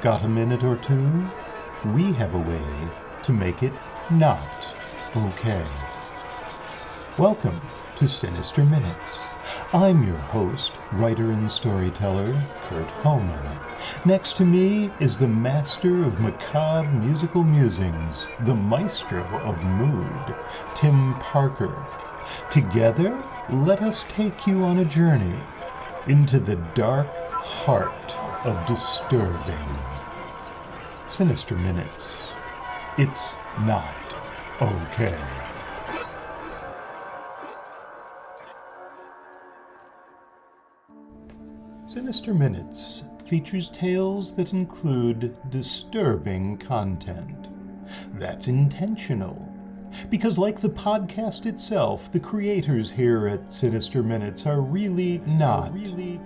Got a minute or two? We have a way to make it not okay. Welcome to Sinister Minutes. I'm your host, writer and storyteller, Kurt Homer. Next to me is the master of macabre musical musings, the maestro of mood, Tim Parker. Together, let us take you on a journey into the dark heart of disturbing. Sinister Minutes. It's not okay. Sinister Minutes features tales that include disturbing content. That's intentional, because like the podcast itself, the creators here at Sinister Minutes are really not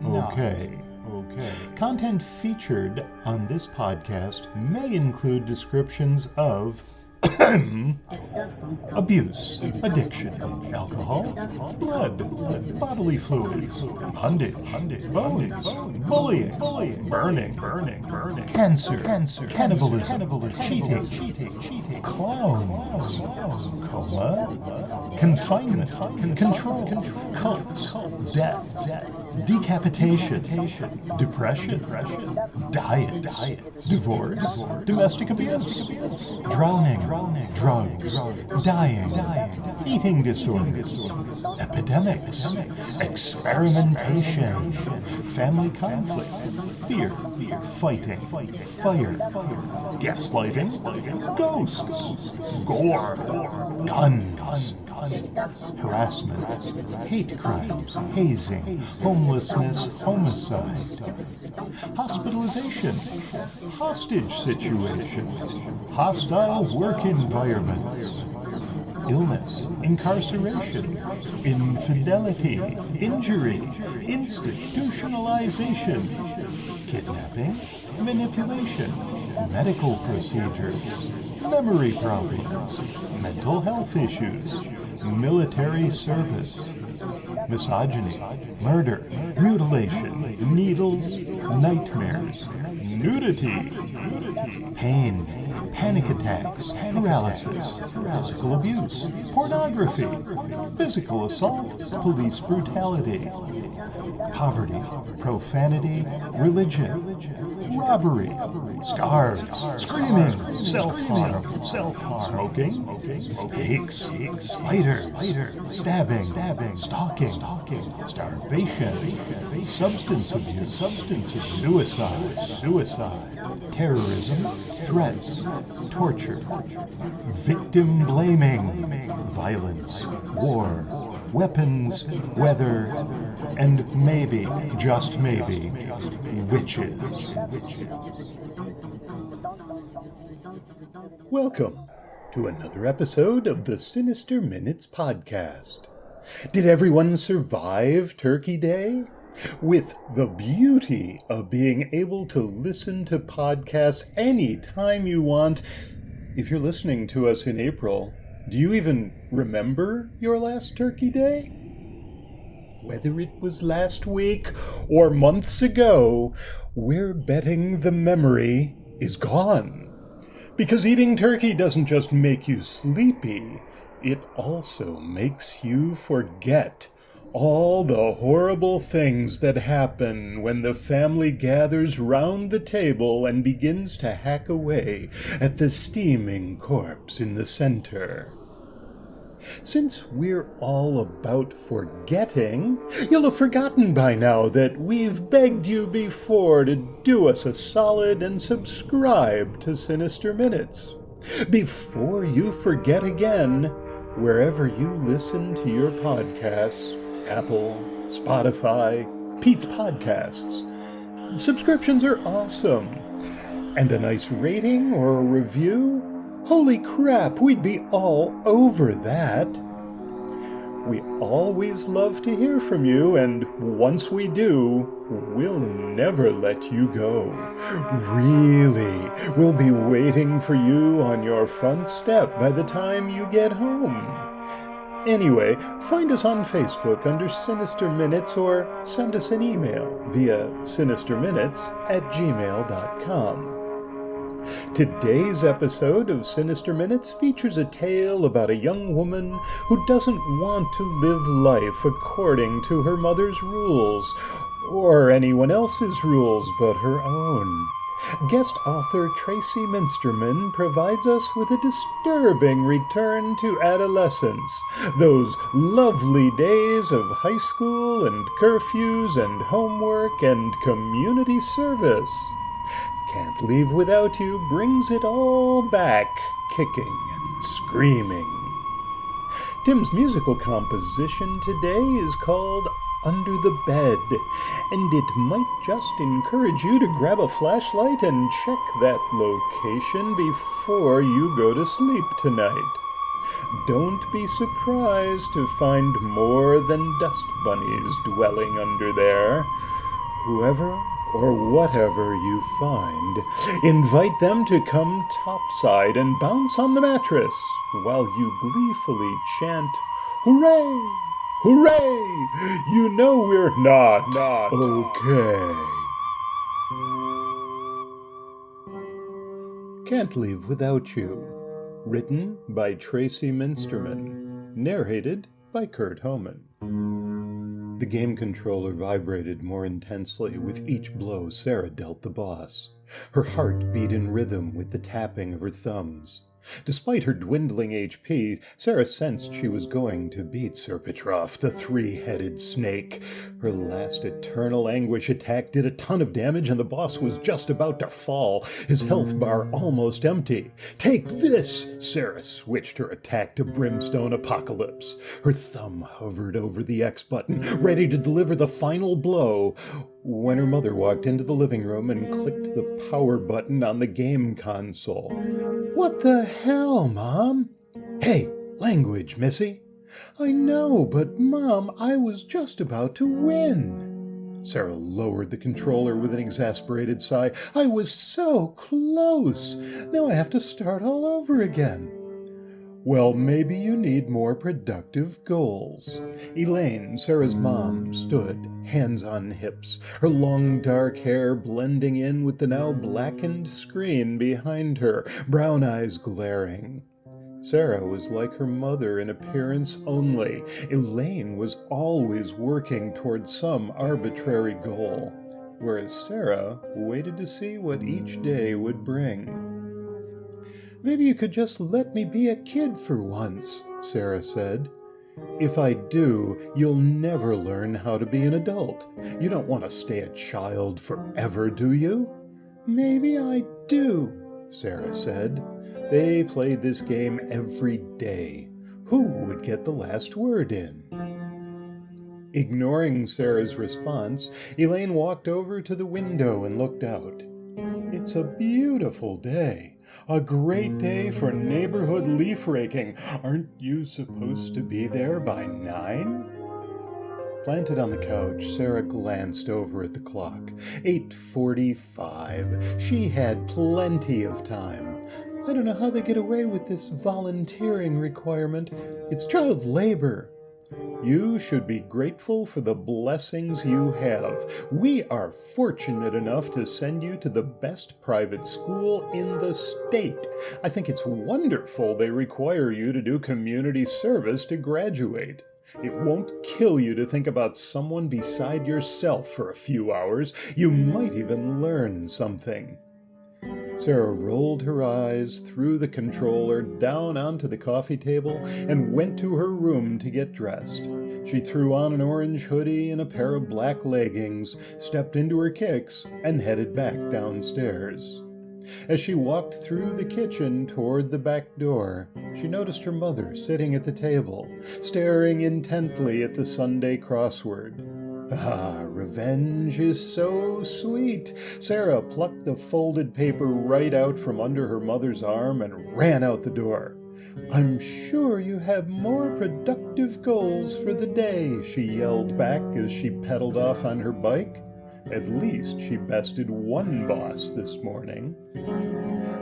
okay. Content featured on this podcast may include descriptions of abuse, addiction, alcohol, blood, bodily fluids, bondage, bones, bullying, burning, cancer, cannibalism, cheating, clowns, coma, confinement, control, cults, death, decapitation, depression, diet, divorce, domestic abuse, drowning, drugs, dying, eating disorders, epidemics, experimentation, family conflict, fear, fighting, fire, gaslighting, ghosts, gore, guns, harassment, hate crimes, hazing, homelessness, homicide, hospitalization, hostage situations, hostile work environments, illness, incarceration, infidelity, injury, institutionalization, kidnapping, manipulation, medical procedures, memory problems, mental health issues, military service, misogyny, murder, mutilation, needles, nightmares, nudity, pain, panic attacks, paralysis, physical abuse, pornography, physical assault, police brutality, poverty, profanity, religion, robbery, scars, screaming, self-harm, smoking, snakes, spiders, stabbing, stalking, starvation, substance abuse, suicide, terrorism, threats, torture, victim blaming, violence, war, weapons, weather, and maybe, just maybe, witches. Welcome to another episode of the Sinister Minutes podcast. Did everyone survive Turkey Day? With the beauty of being able to listen to podcasts anytime you want. If you're listening to us in April, do you even remember your last Turkey Day? Whether it was last week or months ago, we're betting the memory is gone. Because eating turkey doesn't just make you sleepy, it also makes you forget all the horrible things that happen when the family gathers round the table and begins to hack away at the steaming corpse in the center. Since we're all about forgetting, you'll have forgotten by now that we've begged you before to do us a solid and subscribe to Sinister Minutes. Before you forget again, wherever you listen to your podcasts, Apple, Spotify, Pete's Podcasts. Subscriptions are awesome. And a nice rating or a review? Holy crap, we'd be all over that. We always love to hear from you, and once we do, we'll never let you go. Really, we'll be waiting for you on your front step by the time you get home. Anyway, find us on Facebook under Sinister Minutes or send us an email via sinisterminutes@gmail.com. Today's episode of Sinister Minutes features a tale about a young woman who doesn't want to live life according to her mother's rules, or anyone else's rules but her own. Guest author Tracy Minsterman provides us with a disturbing return to adolescence, those lovely days of high school and curfews and homework and community service. Can't Leave Without You brings it all back, kicking and screaming. Tim's musical composition today is called Under the Bed, and it might just encourage you to grab a flashlight and check that location before you go to sleep tonight. Don't be surprised to find more than dust bunnies dwelling under there. Whoever or whatever you find, invite them to come topside and bounce on the mattress while you gleefully chant, "Hooray! Hooray! You know we're not okay." Can't Leave Without You. Written by Tracy Minsterman. Narrated by Kurt Homan. The game controller vibrated more intensely with each blow Sarah dealt the boss. Her heart beat in rhythm with the tapping of her thumbs. Despite her dwindling HP, Sarah sensed she was going to beat Sir Petroff, the three-headed snake. Her last eternal anguish attack did a ton of damage, and the boss was just about to fall, his health bar almost empty. "Take this!" Sarah switched her attack to Brimstone Apocalypse. Her thumb hovered over the X button, ready to deliver the final blow, when her mother walked into the living room and clicked the power button on the game console. "What the hell, Mom?" "Hey, language, Missy." "I know, but Mom, I was just about to win." Sarah lowered the controller with an exasperated sigh. "I was so close. Now I have to start all over again." "Well, maybe you need more productive goals." Elaine, Sarah's mom, stood, hands on hips, her long dark hair blending in with the now blackened screen behind her, brown eyes glaring. Sarah was like her mother in appearance only. Elaine was always working toward some arbitrary goal, whereas Sarah waited to see what each day would bring. "Maybe you could just let me be a kid for once," Sarah said. "If I do, you'll never learn how to be an adult. You don't want to stay a child forever, do you?" "Maybe I do," Sarah said. They played this game every day. Who would get the last word in? Ignoring Sarah's response, Elaine walked over to the window and looked out. "It's a beautiful day. A great day for neighborhood leaf raking. Aren't you supposed to be there by 9? Planted on the couch, Sarah glanced over at the clock. 8:45. She had plenty of time. I don't know how they get away with this volunteering requirement. It's child labor. You should be grateful for the blessings you have. We are fortunate enough to send you to the best private school in the state. I think it's wonderful they require you to do community service to graduate. It won't kill you to think about someone beside yourself for a few hours. You might even learn something." Sarah rolled her eyes through the controller down onto the coffee table and went to her room to get dressed. She threw on an orange hoodie and a pair of black leggings, stepped into her kicks, and headed back downstairs. As she walked through the kitchen toward the back door, she noticed her mother sitting at the table, staring intently at the Sunday crossword. Ah, revenge is so sweet. Sarah plucked the folded paper right out from under her mother's arm and ran out the door. "I'm sure you have more productive goals for the day," she yelled back as she pedaled off on her bike. At least she bested one boss this morning.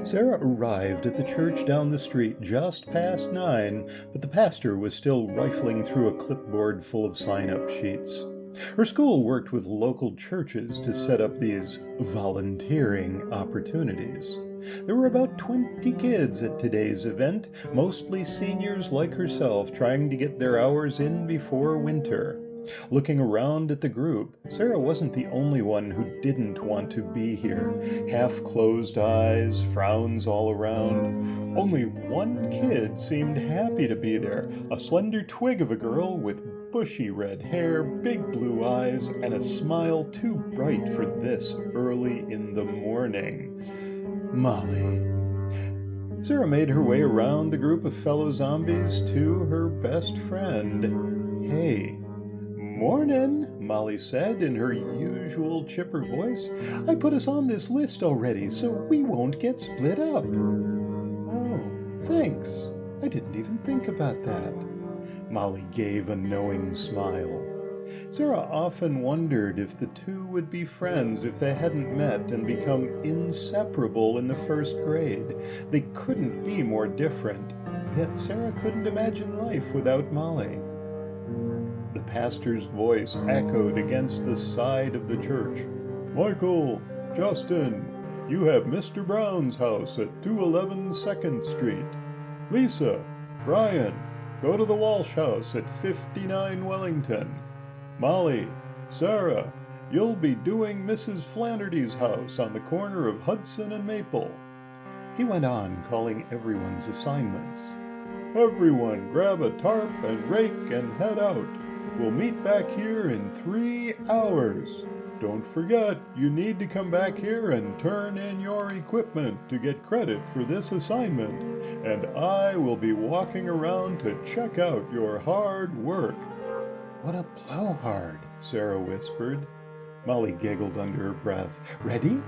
Sarah arrived at the church down the street just past 9, but the pastor was still rifling through a clipboard full of sign-up sheets. Her school worked with local churches to set up these volunteering opportunities. There were about 20 kids at today's event, mostly seniors like herself trying to get their hours in before winter. Looking around at the group, Sarah wasn't the only one who didn't want to be here. Half-closed eyes, frowns all around. Only one kid seemed happy to be there, a slender twig of a girl with bushy red hair, big blue eyes, and a smile too bright for this early in the morning. Molly. Sarah made her way around the group of fellow zombies to her best friend. Hey. Mornin', Molly said in her usual chipper voice. I put us on this list already, so we won't get split up. Oh, thanks. I didn't even think about that. Molly gave a knowing smile. Sarah often wondered if the two would be friends if they hadn't met and become inseparable in the first grade. They couldn't be more different, yet Sarah couldn't imagine life without Molly. The pastor's voice echoed against the side of the church. Michael, Justin, you have Mr. Brown's house at 211 2nd Street. Lisa, Brian, go to the Walsh house at 59 Wellington. Molly, Sarah, you'll be doing Mrs. Flannery's house on the corner of Hudson and Maple. He went on, calling everyone's assignments. Everyone grab a tarp and rake and head out. We'll meet back here in 3 hours. Don't forget, you need to come back here and turn in your equipment to get credit for this assignment, and I will be walking around to check out your hard work. What a blowhard, Sarah whispered. Molly giggled under her breath. Ready?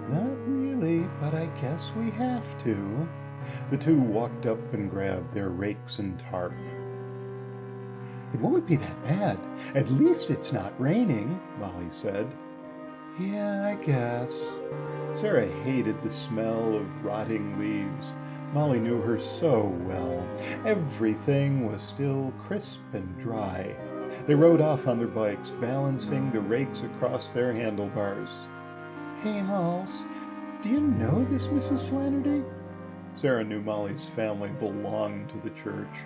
Not really, but I guess we have to. The two walked up and grabbed their rakes and tarp. It won't be that bad. At least it's not raining, Molly said. Yeah, I guess. Sarah hated the smell of rotting leaves. Molly knew her so well. Everything was still crisp and dry. They rode off on their bikes, balancing the rakes across their handlebars. Hey, Molls, do you know this Mrs. Flannery? Sarah knew Molly's family belonged to the church.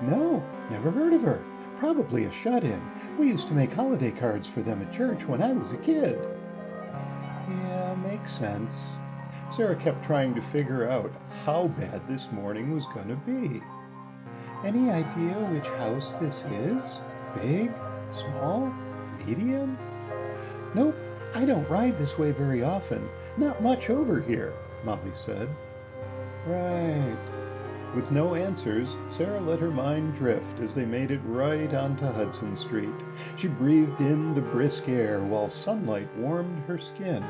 No, never heard of her. Probably a shut-in. We used to make holiday cards for them at church when I was a kid. Yeah, makes sense. Sarah kept trying to figure out how bad this morning was going to be. Any idea which house this is? Big? Small? Medium? Nope, I don't ride this way very often. Not much over here, Molly said. Right. With no answers, Sarah let her mind drift as they made it right onto Hudson Street. She breathed in the brisk air while sunlight warmed her skin.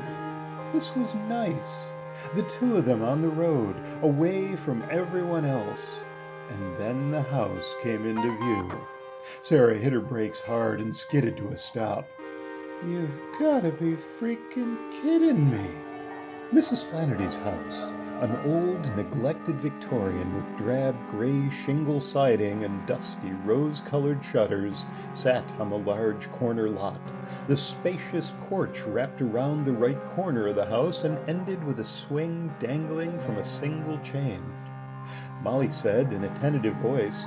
This was nice. The two of them on the road, away from everyone else. And then the house came into view. Sarah hit her brakes hard and skidded to a stop. You've gotta be freaking kidding me. Mrs. Flannery's house. An old, neglected Victorian with drab gray shingle siding and dusty rose-colored shutters sat on the large corner lot. The spacious porch wrapped around the right corner of the house and ended with a swing dangling from a single chain. Molly said in a tentative voice,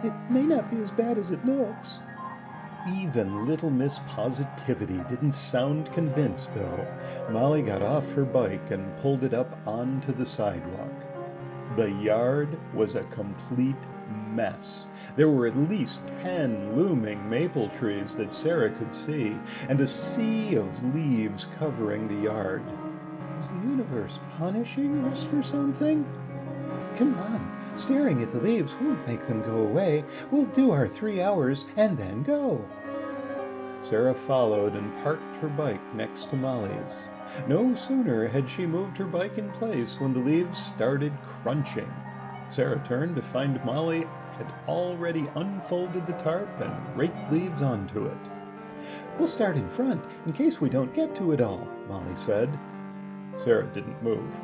It may not be as bad as it looks. Even little Miss Positivity didn't sound convinced, though. Molly got off her bike and pulled it up onto the sidewalk. The yard was a complete mess. There were at least 10 looming maple trees that Sarah could see, and a sea of leaves covering the yard. Is the universe punishing us for something? Come on, staring at the leaves won't make them go away. We'll do our 3 hours and then go. Sarah followed and parked her bike next to Molly's. No sooner had she moved her bike in place when the leaves started crunching. Sarah turned to find Molly had already unfolded the tarp and raked leaves onto it. We'll start in front in case we don't get to it all, Molly said. Sarah didn't move.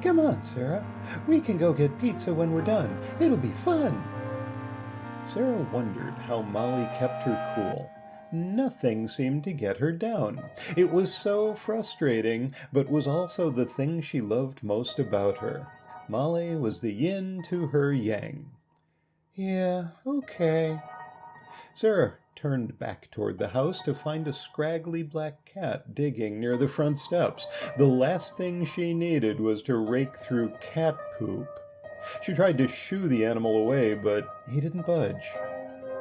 Come on, Sarah. We can go get pizza when we're done. It'll be fun. Sarah wondered how Molly kept her cool. Nothing seemed to get her down. It was so frustrating, but was also the thing she loved most about her. Molly was the yin to her yang. Yeah, okay. Sarah turned back toward the house to find a scraggly black cat digging near the front steps. The last thing she needed was to rake through cat poop. She tried to shoo the animal away, but he didn't budge.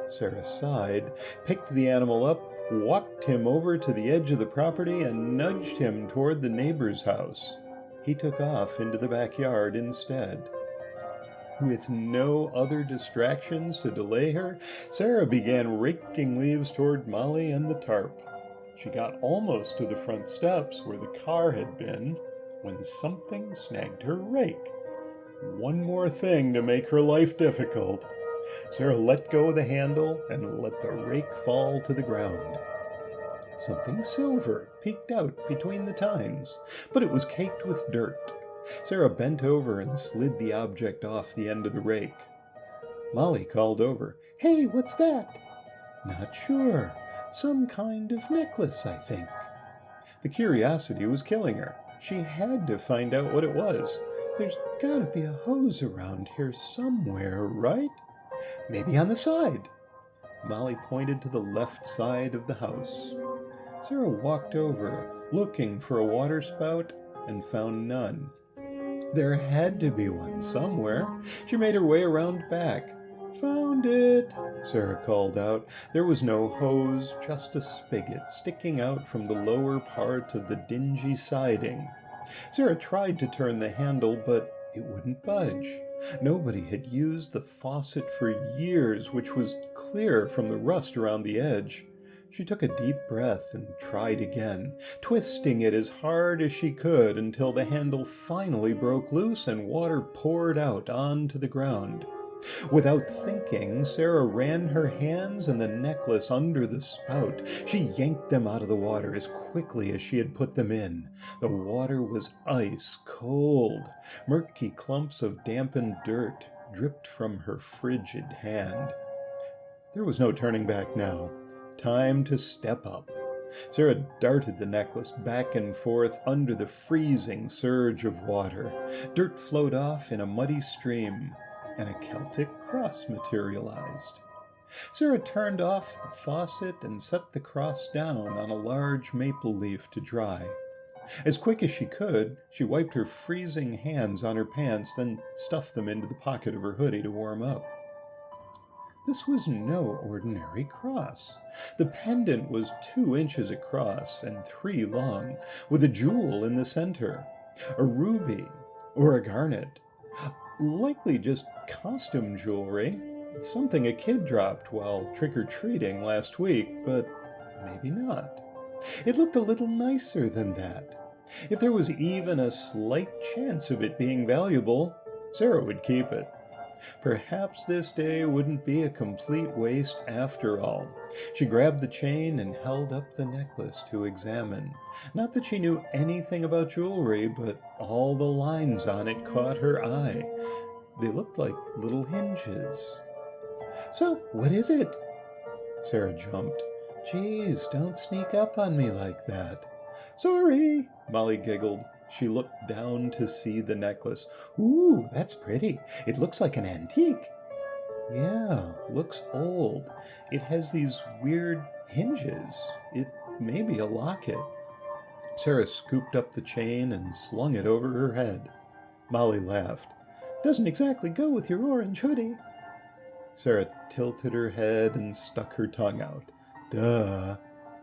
Sarah sighed, picked the animal up, walked him over to the edge of the property, and nudged him toward the neighbor's house. He took off into the backyard instead. With no other distractions to delay her, Sarah began raking leaves toward Molly and the tarp. She got almost to the front steps where the car had been when something snagged her rake. One more thing to make her life difficult. Sarah let go of the handle and let the rake fall to the ground. Something silver peeked out between the tines, but it was caked with dirt. Sarah bent over and slid the object off the end of the rake. Molly called over, "Hey, what's that?" "Not sure. Some kind of necklace, I think." The curiosity was killing her. She had to find out what it was. There's gotta be a hose around here somewhere, right? Maybe on the side. Molly pointed to the left side of the house. Sarah walked over, looking for a water spout, and found none. There had to be one somewhere. She made her way around back. "Found it," Sarah called out. There was no hose, just a spigot sticking out from the lower part of the dingy siding. Sarah tried to turn the handle, but it wouldn't budge. Nobody had used the faucet for years, which was clear from the rust around the edge. She took a deep breath and tried again, twisting it as hard as she could until the handle finally broke loose and water poured out onto the ground. Without thinking, Sarah ran her hands and the necklace under the spout. She yanked them out of the water as quickly as she had put them in. The water was ice cold. Murky clumps of dampened dirt dripped from her frigid hand. There was no turning back now. Time to step up. Sarah darted the necklace back and forth under the freezing surge of water. Dirt flowed off in a muddy stream, and a Celtic cross materialized. Sarah turned off the faucet and set the cross down on a large maple leaf to dry. As quick as she could, she wiped her freezing hands on her pants, then stuffed them into the pocket of her hoodie to warm up. This was no ordinary cross. The pendant was 2 inches across and 3 long, with a jewel in the center, a ruby or a garnet. Likely just costume jewelry, something a kid dropped while trick-or-treating last week, but maybe not. It looked a little nicer than that. If there was even a slight chance of it being valuable, Sarah would keep it. Perhaps this day wouldn't be a complete waste after all. She grabbed the chain and held up the necklace to examine. Not that she knew anything about jewelry, but all the lines on it caught her eye. They looked like little hinges. "So, what is it?" Sarah jumped. "Geez, don't sneak up on me like that." "Sorry," Molly giggled. She looked down to see the necklace. "Ooh, that's pretty. It looks like an antique." "Yeah, looks old. It has these weird hinges. It may be a locket." Sarah scooped up the chain and slung it over her head. Molly laughed. "Doesn't exactly go with your orange hoodie." Sarah tilted her head and stuck her tongue out. "Duh.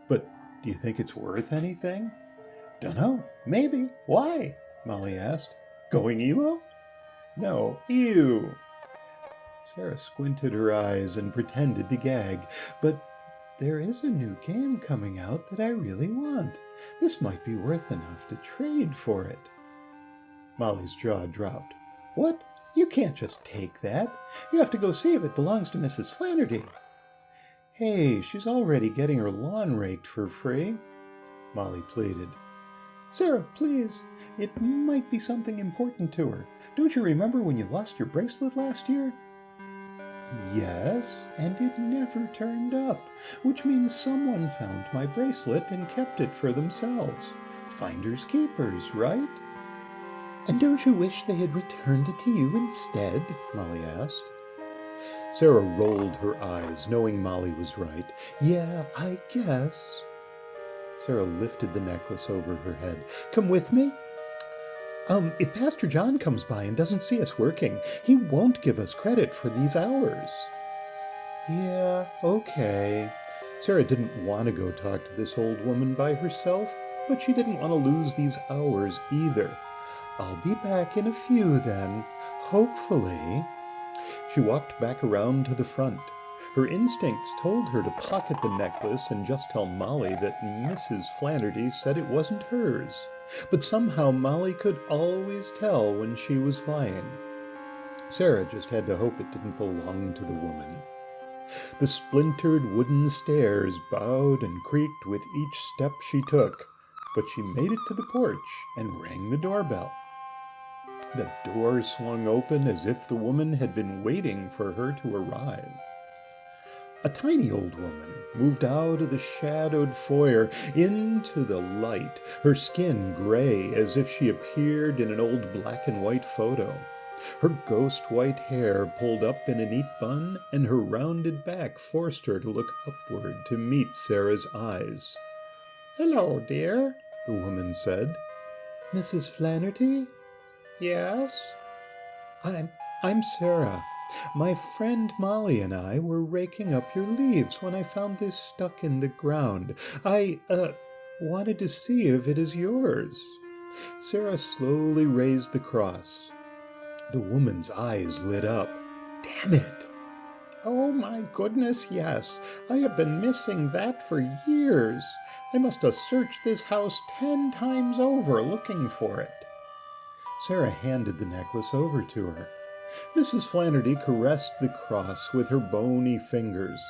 But do you think it's worth anything?" "Dunno. Maybe. Why?" Molly asked. "Going emo?" "No. Ew." Sarah squinted her eyes and pretended to gag. "But there is a new game coming out that I really want. This might be worth enough to trade for it." Molly's jaw dropped. "What? You can't just take that. You have to go see if it belongs to Mrs. Flannery." "Hey, she's already getting her lawn raked for free," Molly pleaded. "Sarah, please. It might be something important to her. Don't you remember when you lost your bracelet last year?" Yes, and it never turned up, which means someone found my bracelet and kept it for themselves. Finders keepers, right? And don't you wish they had returned it to you instead? Molly asked. Sarah rolled her eyes, knowing Molly was right. Yeah, I guess. Sarah lifted the necklace over her head. Come with me? If Pastor John comes by and doesn't see us working, he won't give us credit for these hours. Yeah, okay. Sarah didn't want to go talk to this old woman by herself, but she didn't want to lose these hours either. I'll be back in a few then, hopefully. She walked back around to the front. Her instincts told her to pocket the necklace and just tell Molly that Mrs. Flannery said it wasn't hers. But somehow Molly could always tell when she was lying. Sarah just had to hope it didn't belong to the woman. The splintered wooden stairs bowed and creaked with each step she took, but she made it to the porch and rang the doorbell. The door swung open as if the woman had been waiting for her to arrive. A tiny old woman moved out of the shadowed foyer into the light, her skin gray as if she appeared in an old black and white photo. Her ghost white hair pulled up in a neat bun, and her rounded back forced her to look upward to meet Sarah's eyes. "Hello, dear," the woman said. "Mrs. Flannery?" "Yes." I'm Sarah. My friend Molly and I were raking up your leaves when I found this stuck in the ground. I wanted to see if it is yours." Sarah slowly raised the cross. The woman's eyes lit up. "Damn it!" "Oh my goodness, yes. I have been missing that for years. I must have searched this house 10 times over looking for it." Sarah handed the necklace over to her. Mrs. Flannery caressed the cross with her bony fingers.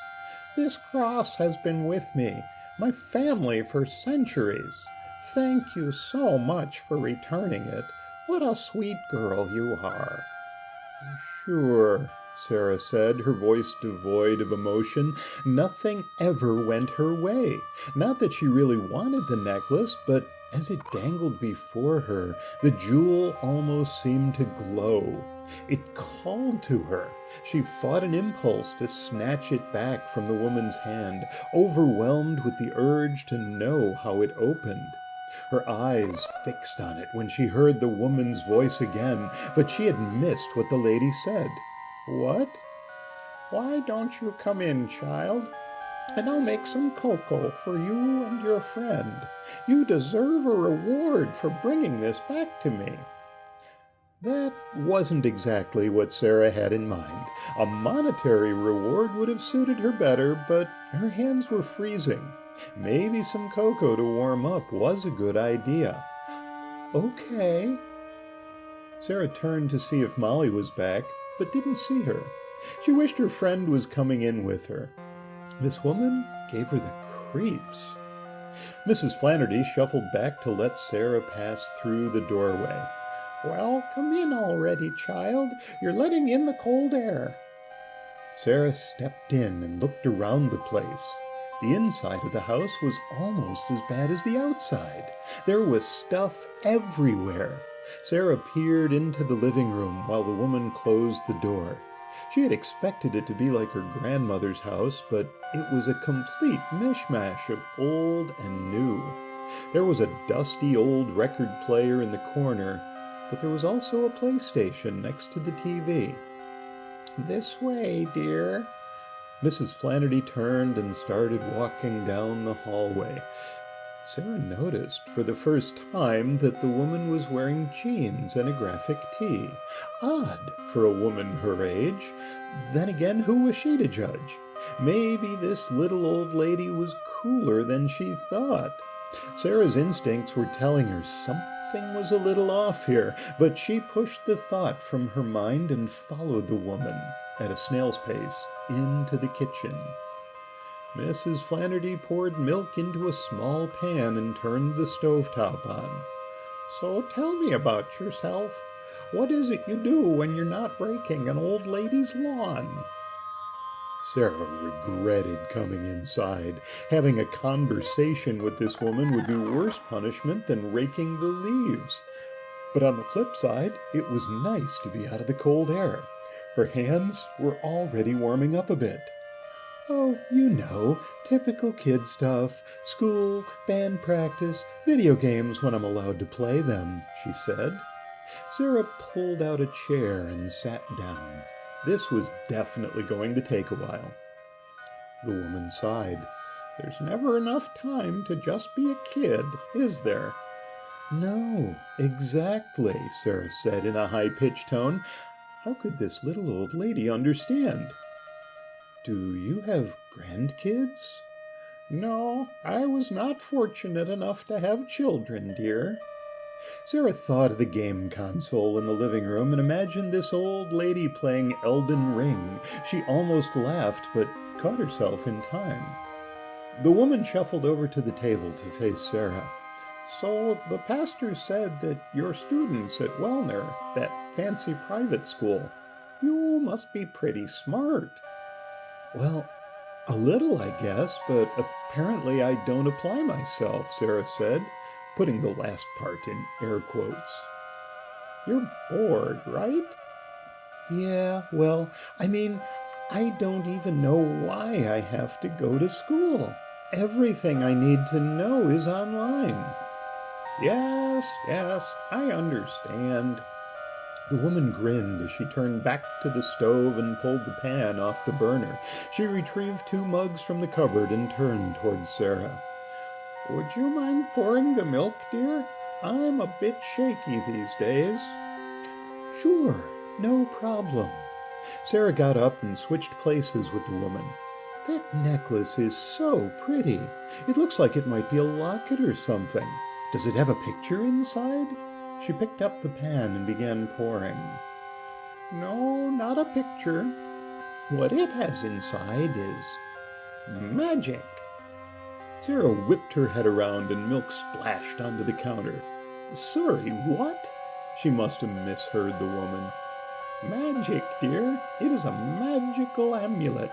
"This cross has been with me, my family, for centuries. Thank you so much for returning it. What a sweet girl you are." "Sure," Sarah said, her voice devoid of emotion. Nothing ever went her way. Not that she really wanted the necklace, but as it dangled before her, the jewel almost seemed to glow. It called to her. She fought an impulse to snatch it back from the woman's hand, overwhelmed with the urge to know how it opened. Her eyes fixed on it when she heard the woman's voice again, but she had missed what the lady said. "What?" "Why don't you come in, child? And I'll make some cocoa for you and your friend. You deserve a reward for bringing this back to me." That wasn't exactly what Sarah had in mind. A monetary reward would have suited her better, but her hands were freezing. Maybe some cocoa to warm up was a good idea. "Okay." Sarah turned to see if Molly was back, but didn't see her. She wished her friend was coming in with her. This woman gave her the creeps. Mrs. Flannery shuffled back to let Sarah pass through the doorway. "Well, come in already, child. You're letting in the cold air." Sarah stepped in and looked around the place. The inside of the house was almost as bad as the outside. There was stuff everywhere. Sarah peered into the living room while the woman closed the door. She had expected it to be like her grandmother's house, but it was a complete mishmash of old and new. There was a dusty old record player in the corner, but there was also a PlayStation next to the TV. "This way, dear." Mrs. Flannery turned and started walking down the hallway. Sarah noticed for the first time that the woman was wearing jeans and a graphic tee. Odd for a woman her age. Then again, who was she to judge? Maybe this little old lady was cooler than she thought. Sarah's instincts were telling her something was a little off here, but she pushed the thought from her mind and followed the woman at a snail's pace into the kitchen. Mrs. Flannery poured milk into a small pan and turned the stovetop on. "So tell me about yourself. What is it you do when you're not raking an old lady's lawn?" Sarah regretted coming inside. Having a conversation with this woman would be worse punishment than raking the leaves. But on the flip side, it was nice to be out of the cold air. Her hands were already warming up a bit. "Oh, you know, typical kid stuff. School, band practice, video games when I'm allowed to play them," she said. Sarah pulled out a chair and sat down. This was definitely going to take a while. The woman sighed. "There's never enough time to just be a kid, is there?" "No, exactly," Sarah said in a high-pitched tone. How could this little old lady understand? "Do you have grandkids?" "No, I was not fortunate enough to have children, dear." Sarah thought of the game console in the living room and imagined this old lady playing Elden Ring. She almost laughed, but caught herself in time. The woman shuffled over to the table to face Sarah. "So the pastor said that you're students at Wellner, that fancy private school. You must be pretty smart." "Well, a little, I guess, but apparently I don't apply myself," Sarah said, putting the last part in air quotes. "You're bored, right?" "Yeah, well, I don't even know why I have to go to school. Everything I need to know is online." Yes, I understand." The woman grinned as she turned back to the stove and pulled the pan off the burner. She retrieved 2 mugs from the cupboard and turned towards Sarah. "Would you mind pouring the milk, dear? I'm a bit shaky these days." "Sure, no problem." Sarah got up and switched places with the woman. "That necklace is so pretty. It looks like it might be a locket or something. Does it have a picture inside?" She picked up the pan and began pouring. "No, not a picture. What it has inside is magic." Sarah whipped her head around and milk splashed onto the counter. "Sorry, what?" She must have misheard the woman. "Magic, dear. It is a magical amulet."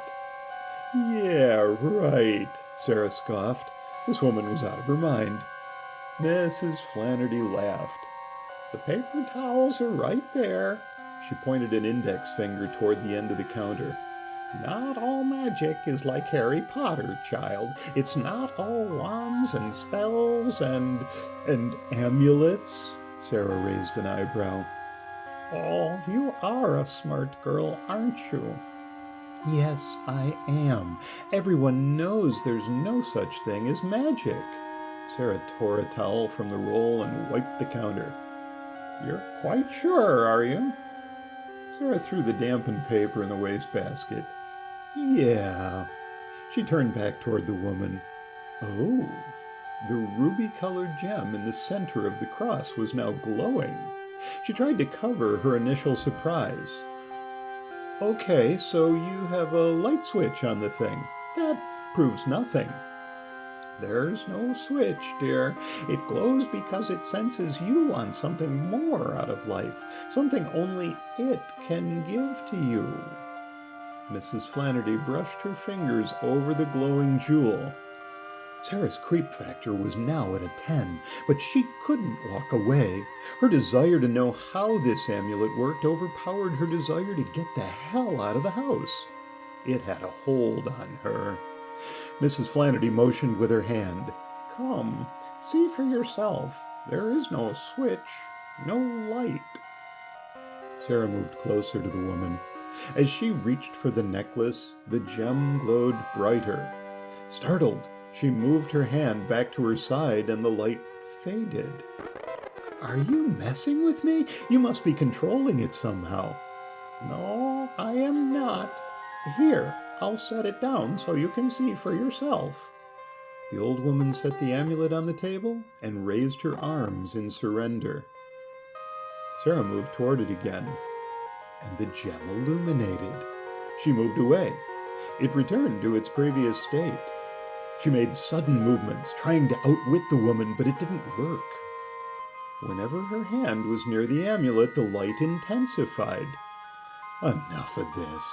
"Yeah, right," Sarah scoffed. This woman was out of her mind. Mrs. Flannery laughed. "The paper towels are right there." She pointed an index finger toward the end of the counter. "Not all magic is like Harry Potter, child. It's not all wands and spells and amulets." Sarah raised an eyebrow. "Oh, you are a smart girl, aren't you?" "Yes, I am. Everyone knows there's no such thing as magic." Sarah tore a towel from the roll and wiped the counter. "You're quite sure, are you?" Sarah threw the dampened paper in the wastebasket. "Yeah." She turned back toward the woman. Oh, the ruby-colored gem in the center of the cross was now glowing. She tried to cover her initial surprise. "Okay, so you have a light switch on the thing. That proves nothing." "There's no switch, dear. It glows because it senses you want something more out of life, something only it can give to you." Mrs. Flannery brushed her fingers over the glowing jewel. Sarah's creep factor was now at a 10, but she couldn't walk away. Her desire to know how this amulet worked overpowered her desire to get the hell out of the house. It had a hold on her. Mrs. Flannery motioned with her hand. "Come, see for yourself. There is no switch, no light." Sarah moved closer to the woman. As she reached for the necklace, the gem glowed brighter. Startled, she moved her hand back to her side and the light faded. "Are you messing with me? You must be controlling it somehow." "No, I am not. Here, I'll set it down so you can see for yourself." The old woman set the amulet on the table and raised her arms in surrender. Sarah moved toward it again, and the gem illuminated. She moved away. It returned to its previous state. She made sudden movements, trying to outwit the woman, but it didn't work. Whenever her hand was near the amulet, the light intensified. Enough of this.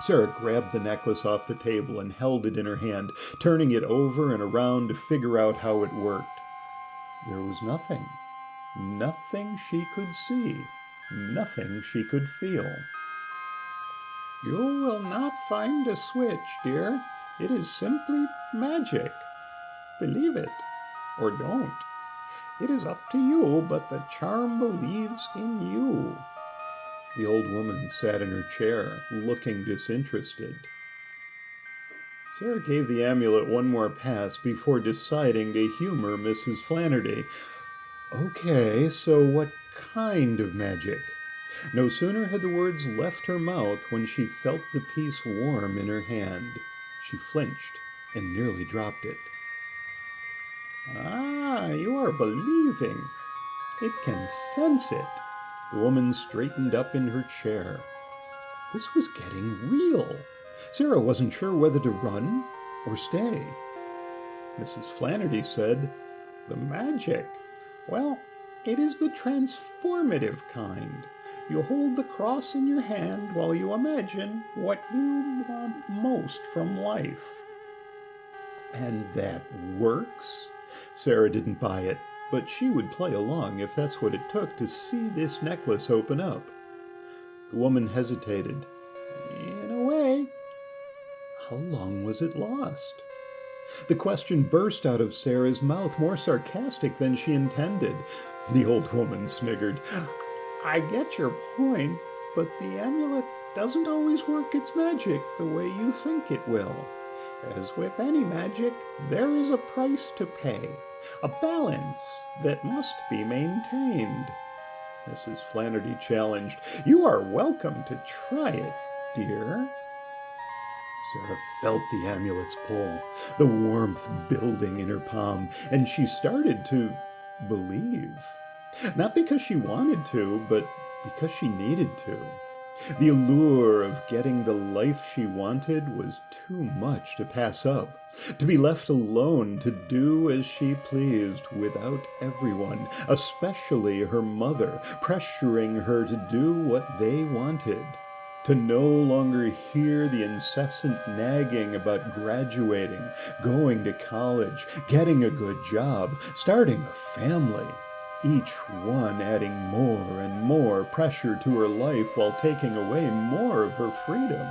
Sarah grabbed the necklace off the table and held it in her hand, turning it over and around to figure out how it worked. There was nothing. Nothing she could see. Nothing she could feel. You will not find a switch, dear. It is simply magic. Believe it or don't. It is up to you, but the charm believes in you. The old woman sat in her chair, looking disinterested. Sarah gave the amulet one more pass before deciding to humor Mrs. Flannery. Okay, so what kind of magic? No sooner had the words left her mouth when she felt the piece warm in her hand. She flinched and nearly dropped it. Ah, you are believing. It can sense it. The woman straightened up in her chair. This was getting real. Sarah wasn't sure whether to run or stay. Mrs. Flannery said, "The magic. Well, it is the transformative kind. You hold the cross in your hand while you imagine what you want most from life." And that works? Sarah didn't buy it, but she would play along if that's what it took to see this necklace open up. The woman hesitated. In a way. How long was it lost? The question burst out of Sarah's mouth, more sarcastic than she intended. The old woman sniggered. I get your point, but the amulet doesn't always work its magic the way you think it will. As with any magic, there is a price to pay, a balance that must be maintained. Mrs. Flannery challenged. You are welcome to try it, dear. Sarah felt the amulet's pull, the warmth building in her palm, and she started to believe. Not because she wanted to, but because she needed to. The allure of getting the life she wanted was too much to pass up, to be left alone to do as she pleased without everyone, especially her mother, pressuring her to do what they wanted. To no longer hear the incessant nagging about graduating, going to college, getting a good job, starting a family, each one adding more and more pressure to her life while taking away more of her freedom.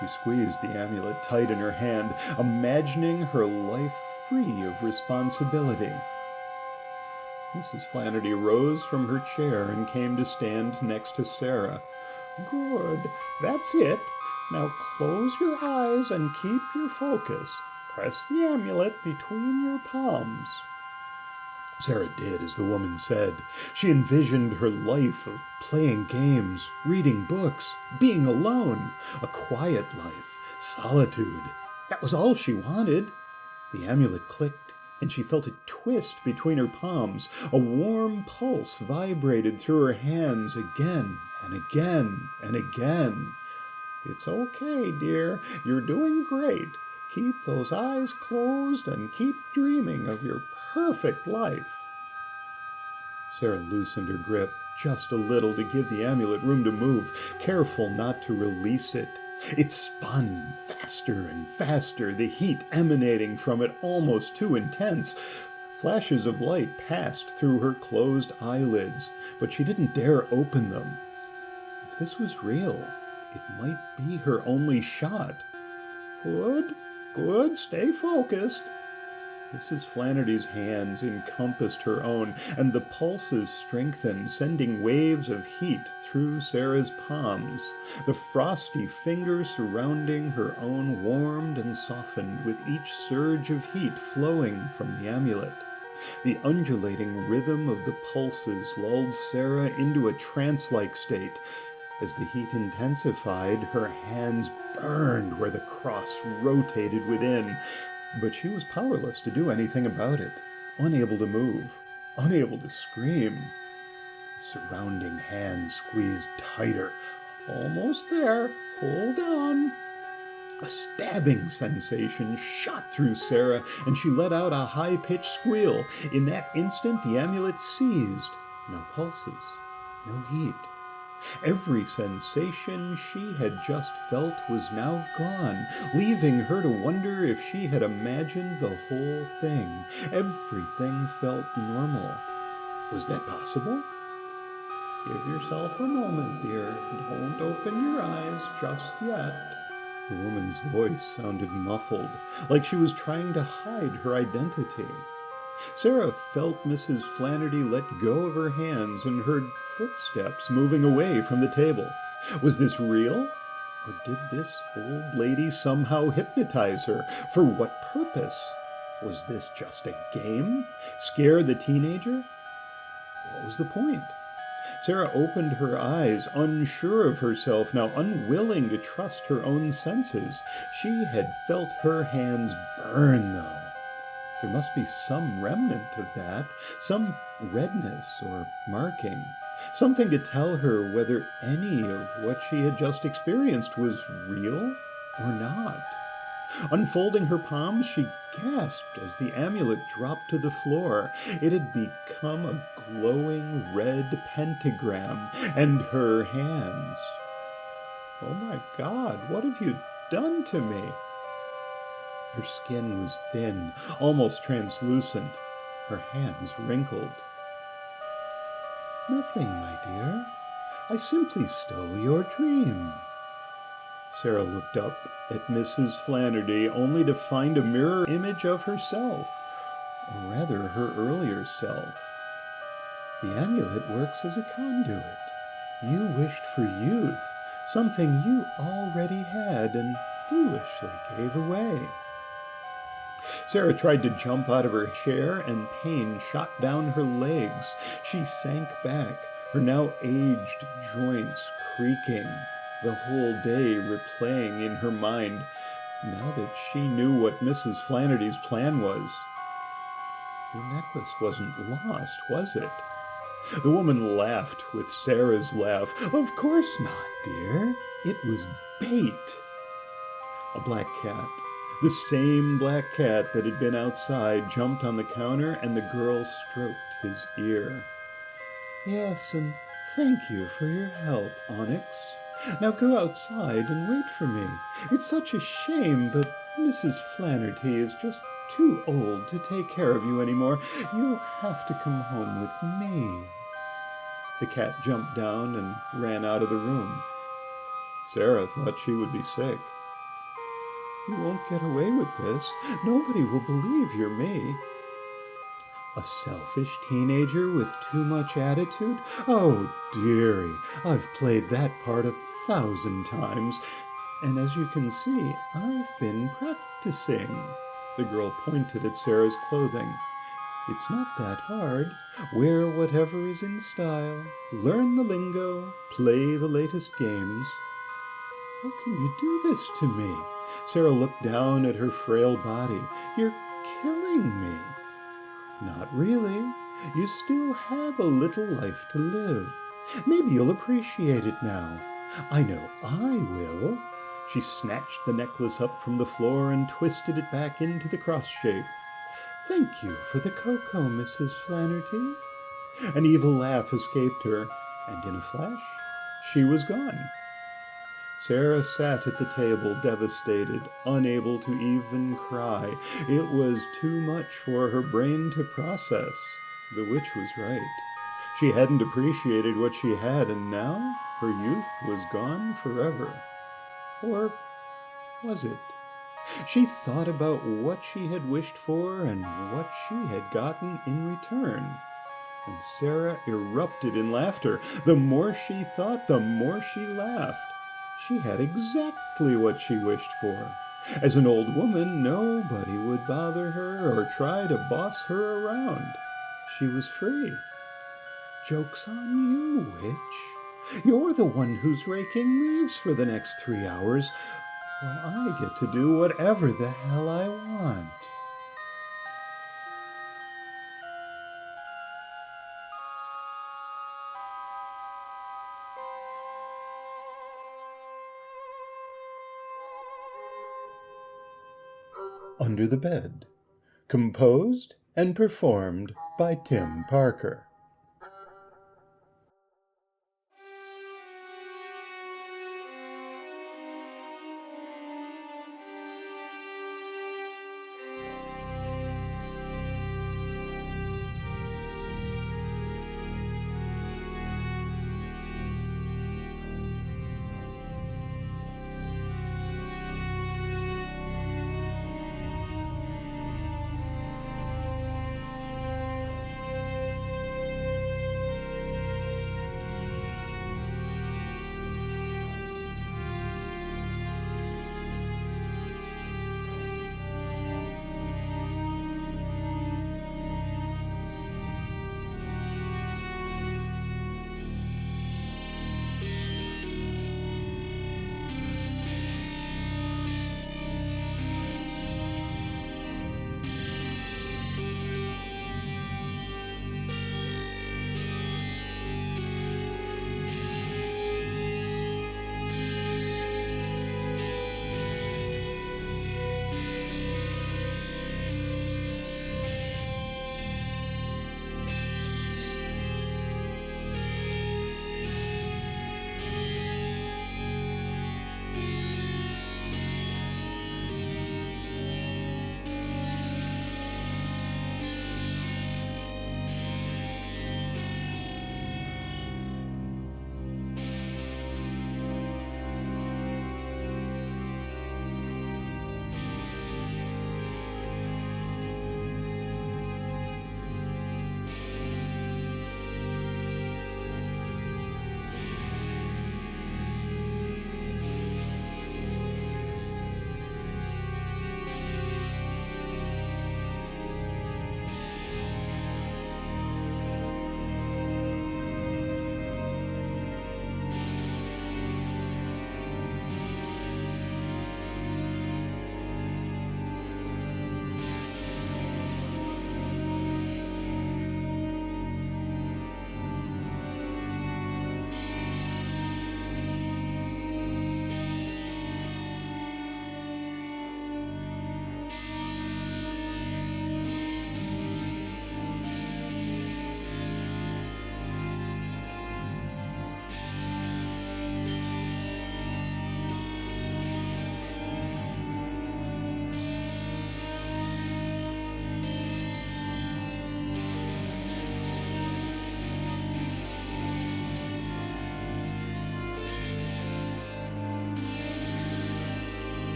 She squeezed the amulet tight in her hand, imagining her life free of responsibility. Mrs. Flannery rose from her chair and came to stand next to Sarah. Good, that's it. Now close your eyes and keep your focus. Press the amulet between your palms. Sarah did as the woman said. She envisioned her life of playing games, reading books, being alone, a quiet life, solitude. That was all she wanted. The amulet clicked, and she felt it twist between her palms. A warm pulse vibrated through her hands again and again and again. It's okay, dear. You're doing great. Keep those eyes closed and keep dreaming of your perfect life. Sarah loosened her grip just a little to give the amulet room to move, careful not to release it. It spun faster and faster, the heat emanating from it almost too intense. Flashes of light passed through her closed eyelids, but she didn't dare open them. If this was real, it might be her only shot. Good, stay focused. Mrs. Flannery's hands encompassed her own, and the pulses strengthened, sending waves of heat through Sarah's palms. The frosty fingers surrounding her own warmed and softened with each surge of heat flowing from the amulet. The undulating rhythm of the pulses lulled Sarah into a trance-like state. As the heat intensified, her hands burned where the cross rotated within. But she was powerless to do anything about it, unable to move, unable to scream. The surrounding hands squeezed tighter. Almost there. Hold on. A stabbing sensation shot through Sarah, and she let out a high-pitched squeal. In that instant, the amulet seized. No pulses, no heat. Every sensation she had just felt was now gone, leaving her to wonder if she had imagined the whole thing. Everything felt normal. Was that possible? Give yourself a moment, dear. Don't open your eyes just yet. The woman's voice sounded muffled, like she was trying to hide her identity. Sarah felt Mrs. Flannery let go of her hands and heard footsteps moving away from the table. Was this real? Or did this old lady somehow hypnotize her? For what purpose? Was this just a game? Scare the teenager? What was the point? Sarah opened her eyes, unsure of herself, now unwilling to trust her own senses. She had felt her hands burn, though. There must be some remnant of that, some redness or marking, something to tell her whether any of what she had just experienced was real or not. Unfolding her palms, she gasped as the amulet dropped to the floor. It had become a glowing red pentagram, and her hands. Oh my God, what have you done to me? Her skin was thin, almost translucent, her hands wrinkled. Nothing, my dear. I simply stole your dream. Sarah looked up at Mrs. Flannery, only to find a mirror image of herself, or rather her earlier self. The amulet works as a conduit. You wished for youth, something you already had and foolishly gave away. Sarah tried to jump out of her chair, and pain shot down her legs. She sank back, her now aged joints creaking, the whole day replaying in her mind, now that she knew what Mrs. Flannery's plan was. The necklace wasn't lost, was it? The woman laughed with Sarah's laugh. Of course not, dear. It was bait. A black cat, the same black cat that had been outside, jumped on the counter, and the girl stroked his ear. Yes, and thank you for your help, Onyx. Now go outside and wait for me. It's such a shame, but Mrs. Flannery is just too old to take care of you anymore. You'll have to come home with me. The cat jumped down and ran out of the room. Sarah thought she would be sick. You won't get away with this. Nobody will believe you're me. A selfish teenager with too much attitude? Oh, dearie, I've played that part 1,000 times. And as you can see, I've been practicing. The girl pointed at Sarah's clothing. It's not that hard. Wear whatever is in style. Learn the lingo. Play the latest games. How can you do this to me? Sarah looked down at her frail body. You're killing me. Not really. You still have a little life to live. Maybe you'll appreciate it now. I know I will. She snatched the necklace up from the floor and twisted it back into the cross shape. Thank you for the cocoa, Mrs. Flannery. An evil laugh escaped her, and in a flash, she was gone. Sarah sat at the table, devastated, unable to even cry. It was too much for her brain to process. The witch was right. She hadn't appreciated what she had, and now her youth was gone forever. Or was it? She thought about what she had wished for and what she had gotten in return. And Sarah erupted in laughter. The more she thought, the more she laughed. She had exactly what she wished for. As an old woman, nobody would bother her or try to boss her around. She was free. Joke's on you, witch. You're the one who's raking leaves for the next 3 hours, while I get to do whatever the hell I want. Under the Bed. Composed and performed by Tim Parker.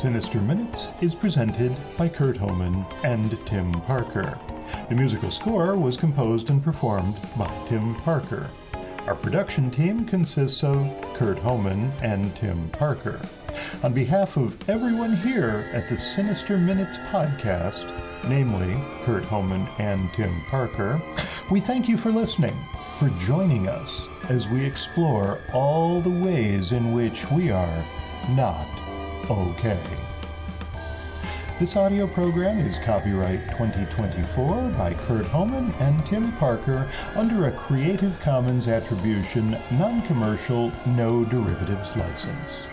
Sinister Minutes is presented by Kurt Homan and Tim Parker. The musical score was composed and performed by Tim Parker. Our production team consists of Kurt Homan and Tim Parker. On behalf of everyone here at the Sinister Minutes podcast, namely Kurt Homan and Tim Parker, we thank you for listening, for joining us as we explore all the ways in which we are not okay. This audio program is copyright 2024 by Kurt Homan and Tim Parker under a Creative Commons Attribution, Non-Commercial, No Derivatives license.